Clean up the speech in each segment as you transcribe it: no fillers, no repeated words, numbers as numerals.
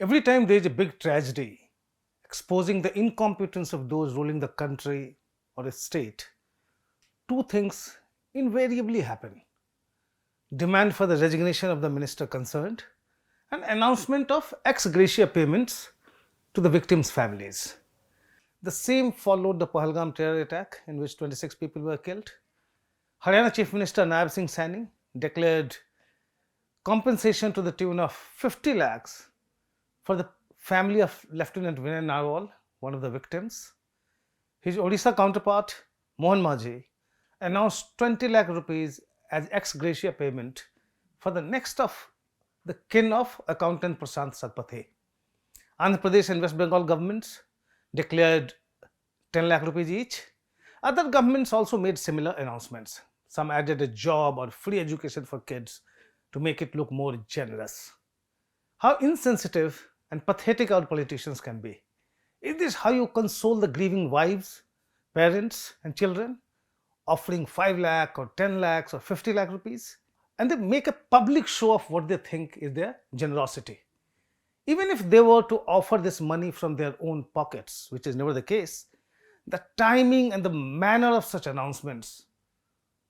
Every time there is a big tragedy exposing the incompetence of those ruling the country or a state, two things invariably happen: demand for the resignation of the minister concerned, and announcement of ex gratia payments to the victims' families. The same followed the Pahalgam terror attack, in which 26 people were killed. Haryana Chief Minister Naib Singh Saini declared compensation to the tune of 50 lakhs for the family of Lieutenant Vinay Narwal, one of the victims. His Odisha counterpart, Mohan Maji, announced 20 lakh rupees as ex gratia payment for the next of the kin of accountant Prashant Satpathy. Andhra Pradesh and West Bengal governments declared 10 lakh rupees each. Other governments also made similar announcements. Some added a job or free education for kids to make it look more generous. How insensitive and pathetic our politicians can be. Is this how you console the grieving wives, parents, and children? Offering 5 lakh or 10 lakhs or 50 lakh rupees? And they make a public show of what they think is their generosity. Even if they were to offer this money from their own pockets, which is never the case, the timing and the manner of such announcements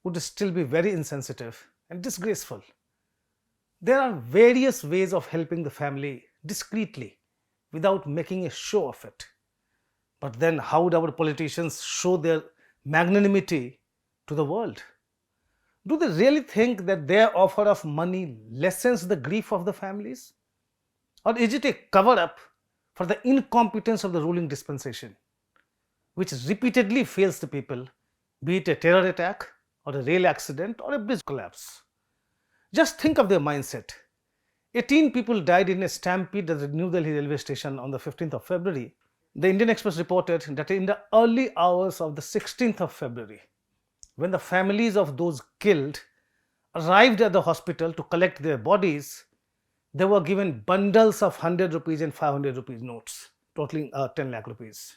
would still be very insensitive and disgraceful. There are various ways of helping the family discreetly without making a show of it. But then, how would our politicians show their magnanimity to the world? Do they really think that their offer of money lessens the grief of the families? Or is it a cover up for the incompetence of the ruling dispensation, which repeatedly fails the people, be it a terror attack or a rail accident or a bridge collapse? Just think of their mindset. 18 people died in a stampede at the New Delhi railway station on the 15th of February. The Indian Express reported that in the early hours of the 16th of February, when the families of those killed arrived at the hospital to collect their bodies, they were given bundles of 100 rupees and 500 rupees notes, totaling 10 lakh rupees.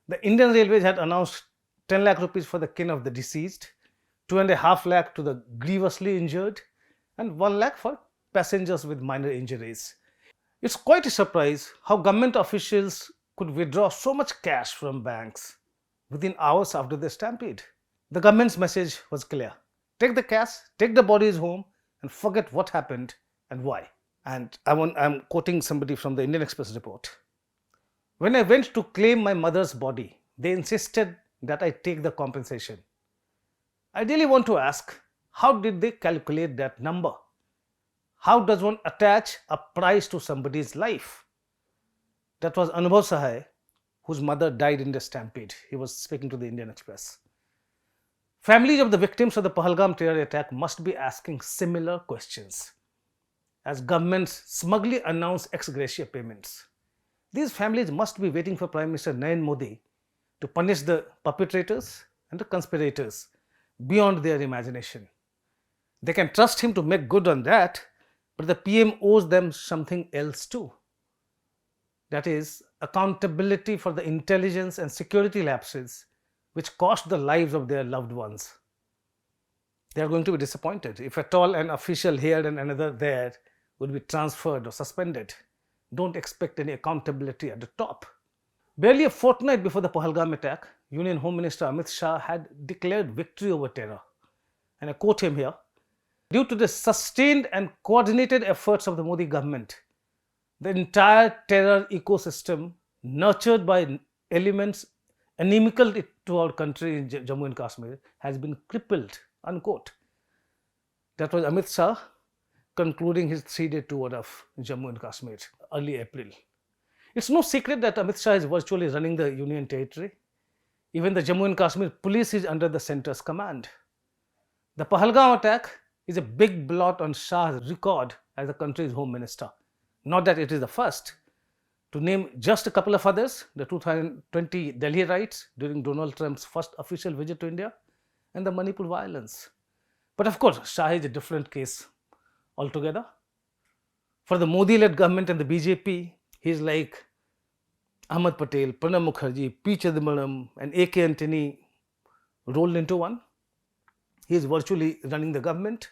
The Indian Railways had announced 10 lakh rupees for the kin of the deceased, 2.5 lakh to the grievously injured, and 1 lakh for passengers with minor injuries. It's quite a surprise how government officials could withdraw so much cash from banks within hours after the stampede. The government's message was clear: take the cash, take the bodies home, and forget what happened and why. And I'm quoting somebody from the Indian Express report. When I went to claim my mother's body, they insisted that I take the compensation. I really want to ask, how did they calculate that number? How does one attach a price to somebody's life? That was Anubhav Sahai, whose mother died in the stampede. He was speaking to the Indian Express. Families of the victims of the Pahalgam terror attack must be asking similar questions as governments smugly announce ex gratia payments. These families must be waiting for Prime Minister Narendra Modi to punish the perpetrators and the conspirators beyond their imagination. They can trust him to make good on that, but the PM owes them something else too. That is, accountability for the intelligence and security lapses which cost the lives of their loved ones. They are going to be disappointed if at all an official here and another there would be transferred or suspended. Don't expect any accountability at the top. Barely a fortnight before the Pahalgam attack, Union Home Minister Amit Shah had declared victory over terror. And I quote him here: due to the sustained and coordinated efforts of the Modi government, the entire terror ecosystem, nurtured by elements inimical to our country in Jammu and Kashmir, has been crippled, unquote. That was Amit Shah concluding his 3-day tour of Jammu and Kashmir, early April. It's no secret that Amit Shah is virtually running the union territory. Even the Jammu and Kashmir police is under the centre's command. The Pahalgam attack is a big blot on Shah's record as the country's home minister. Not that it is the first. To name just a couple of others: the 2020 Delhi riots during Donald Trump's first official visit to India, and the Manipur violence. But of course, Shah is a different case altogether. For the Modi-led government and the BJP, he is like Ahmad Patel, Pranab Mukherjee, P. Chidambaram, and A.K. Antony rolled into one. He is virtually running the government.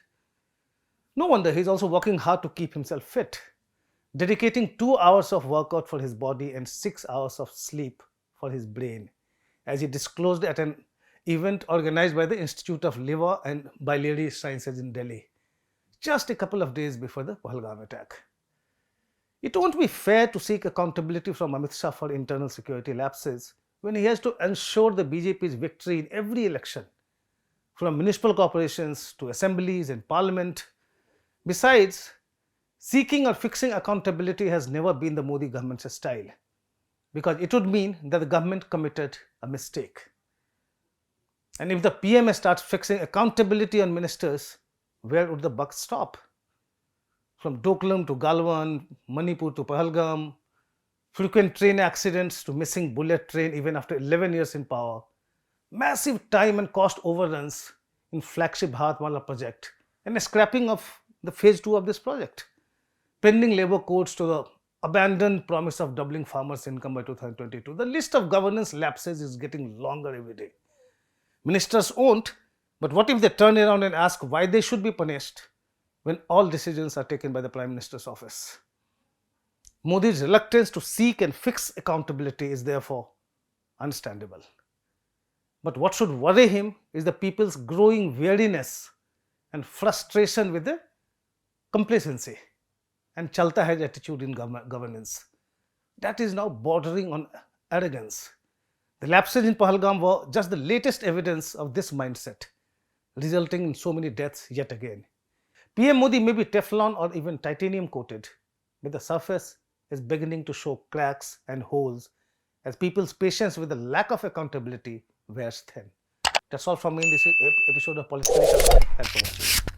No wonder he is also working hard to keep himself fit. dedicating 2 hours of workout for his body and 6 hours of sleep for his brain, as he disclosed at an event organized by the Institute of Liver and Biliary Sciences in Delhi, just a couple of days before the Pahalgam attack. It won't be fair to seek accountability from Amit Shah for internal security lapses when he has to ensure the BJP's victory in every election, from municipal corporations to assemblies and parliament. Besides, seeking or fixing accountability has never been the Modi government's style, because it would mean that the government committed a mistake. And if the PM starts fixing accountability on ministers, where would the buck stop? From Doklam to Galwan, Manipur to Pahalgam, frequent train accidents to missing bullet train even after 11 years in power, massive time and cost overruns in flagship Bharatmala project, and a scrapping of the phase 2 of this project, pending labor codes to the abandoned promise of doubling farmers' income by 2022. The list of governance lapses is getting longer every day. Ministers won't, but what if they turn around and ask why they should be punished when all decisions are taken by the Prime Minister's office? Modi's reluctance to seek and fix accountability is therefore understandable. But what should worry him is the people's growing weariness and frustration with the complacency and chalta-hai attitude in governance. That is now bordering on arrogance. The lapses in Pahalgam were just the latest evidence of this mindset, resulting in so many deaths yet again. PM Modi may be Teflon or even titanium coated, but the surface is beginning to show cracks and holes as people's patience with the lack of accountability wears thin. That's all from me in this episode of Political. Thanks for watching.